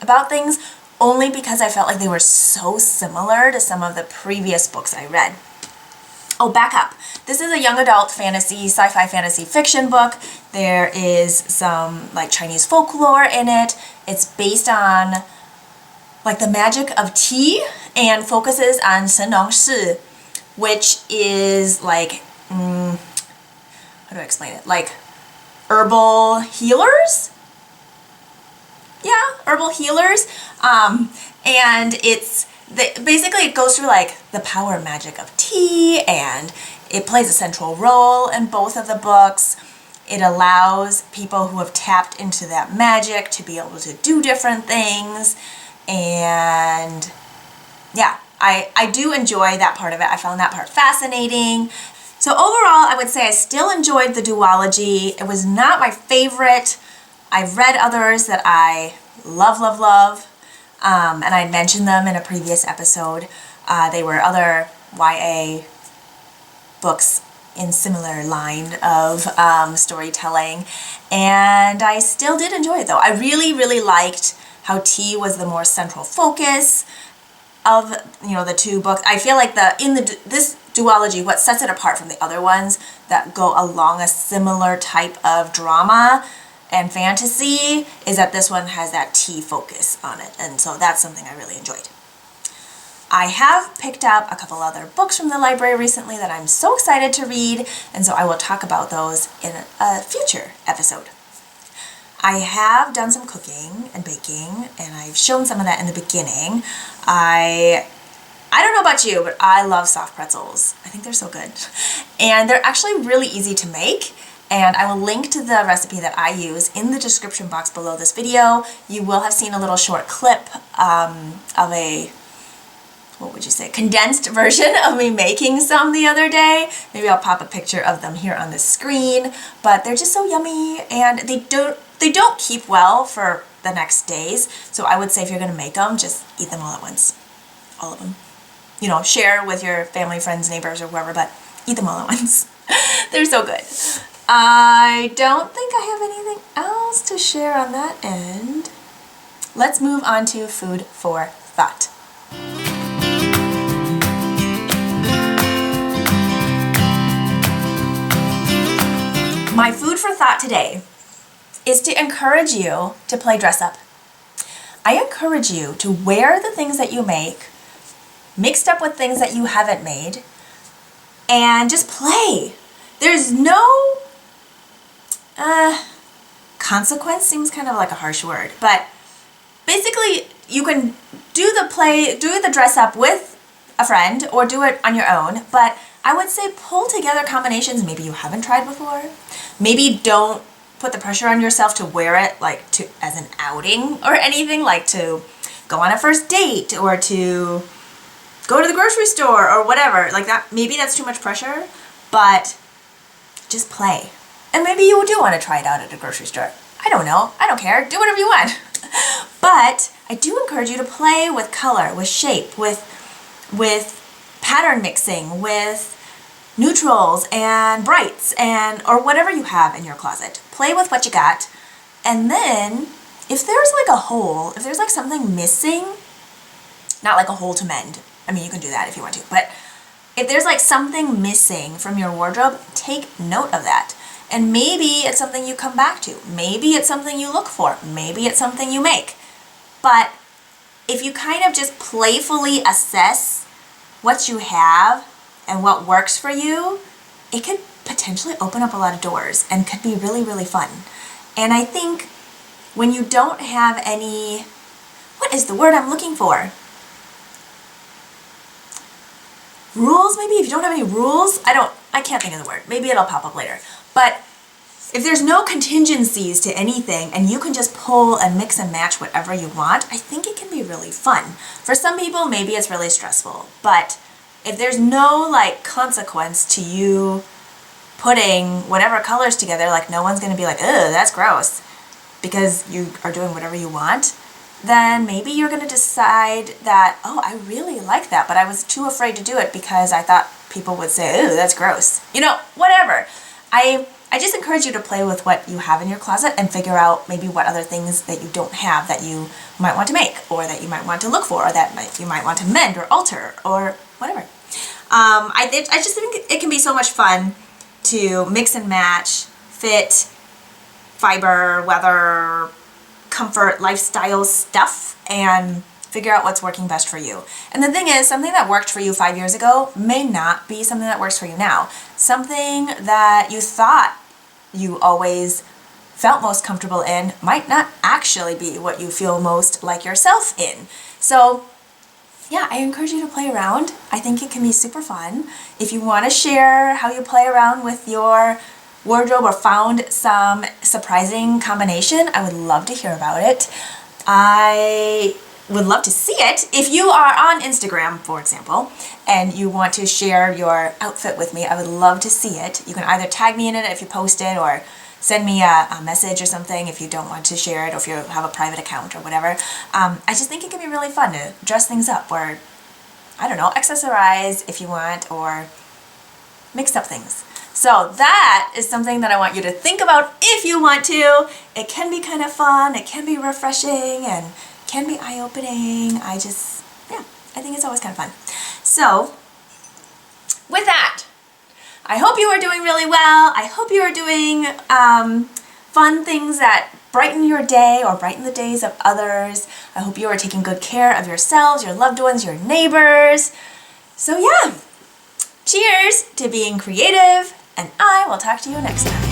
about things, only because I felt like they were so similar to some of the previous books I read. Oh, back up. This is a young adult fantasy, sci-fi fantasy fiction book. There is some like Chinese folklore in it. It's based on like the magic of tea and focuses on 神农氏, which is like, how do I explain it? Like herbal healers? Yeah, herbal healers. And basically it goes through like the power magic of tea, and it plays a central role in both of the books. It allows people who have tapped into that magic to be able to do different things. And yeah, I do enjoy that part of it. I found that part fascinating. So overall, I would say I still enjoyed the duology. It was not my favorite. I've read others that I love, love, love. And I mentioned them in a previous episode. They were other YA books in similar line of storytelling. And I still did enjoy it though. I really, really liked how tea was the more central focus of, you know, the two books. I feel like this duology, what sets it apart from the other ones that go along a similar type of drama and fantasy, is that this one has that tea focus on it, and so that's something I really enjoyed. I have picked up a couple other books from the library recently that I'm so excited to read, and so I will talk about those in a future episode. I have done some cooking and baking, and I've shown some of that in the beginning. I don't know about you, but I love soft pretzels. I think they're so good. And they're actually really easy to make. And I will link to the recipe that I use in the description box below this video. You will have seen a little short clip of a, what would you say, condensed version of me making some the other day. Maybe I'll pop a picture of them here on the screen. But they're just so yummy, and they don't keep well for the next days. So I would say if you're going to make them, just eat them all at once. All of them. You know, share with your family, friends, neighbors, or whoever, but eat them all at once. They're so good. I don't think I have anything else to share on that end. Let's move on to food for thought. My food for thought today is to encourage you to play dress up. I encourage you to wear the things that you make mixed up with things that you haven't made, and just play. There's no consequence, seems kind of like a harsh word, but basically you can do the dress up with a friend or do it on your own, but I would say pull together combinations maybe you haven't tried before. Maybe don't put the pressure on yourself to wear it like as an outing or anything, like to go on a first date or to go to the grocery store or whatever, like that. Maybe that's too much pressure, but just play. And maybe you do want to try it out at a grocery store. I don't know. I don't care. Do whatever you want. But I do encourage you to play with color, with shape, with pattern mixing, with neutrals and brights or whatever you have in your closet. Play with what you got. And then if there's like a hole, if there's like something missing, not like a hole to mend, I mean, you can do that if you want to, but if there's like something missing from your wardrobe, take note of that. And maybe it's something you come back to. Maybe it's something you look for. Maybe it's something you make. But if you kind of just playfully assess what you have and what works for you, it could potentially open up a lot of doors and could be really, really fun. And I think when you don't have any, what is the word I'm looking for? Rules, maybe? If you don't have any rules, I can't think of the word. Maybe it'll pop up later. But if there's no contingencies to anything and you can just pull and mix and match whatever you want, I think it can be really fun. For some people, maybe it's really stressful. But if there's no like consequence to you putting whatever colors together, like no one's going to be like, ugh, that's gross, because you are doing whatever you want, then maybe you're going to decide that, oh, I really like that, but I was too afraid to do it because I thought people would say, ooh, that's gross. You know, whatever. I just encourage you to play with what you have in your closet and figure out maybe what other things that you don't have that you might want to make, or that you might want to look for, or that you might want to mend or alter or whatever. I just think it can be so much fun to mix and match, fit, fiber, weather, comfort, lifestyle stuff, and figure out what's working best for you. And the thing is, something that worked for you 5 years ago may not be something that works for you now. Something that you thought you always felt most comfortable in might not actually be what you feel most like yourself in. So yeah, I encourage you to play around. I think it can be super fun. If you want to share how you play around with your wardrobe or found some surprising combination, I would love to hear about it. I would love to see it. If you are on Instagram, for example, and you want to share your outfit with me, I would love to see it. You can either tag me in it if you post it, or send me a message or something if you don't want to share it, or if you have a private account or whatever. I just think it can be really fun to dress things up, or, I don't know, accessorize if you want, or mix up things. So that is something that I want you to think about if you want to. It can be kind of fun, it can be refreshing, and can be eye-opening. I think it's always kind of fun. So, with that, I hope you are doing really well. I hope you are doing fun things that brighten your day or brighten the days of others. I hope you are taking good care of yourselves, your loved ones, your neighbors. So yeah, cheers to being creative, and I will talk to you next time.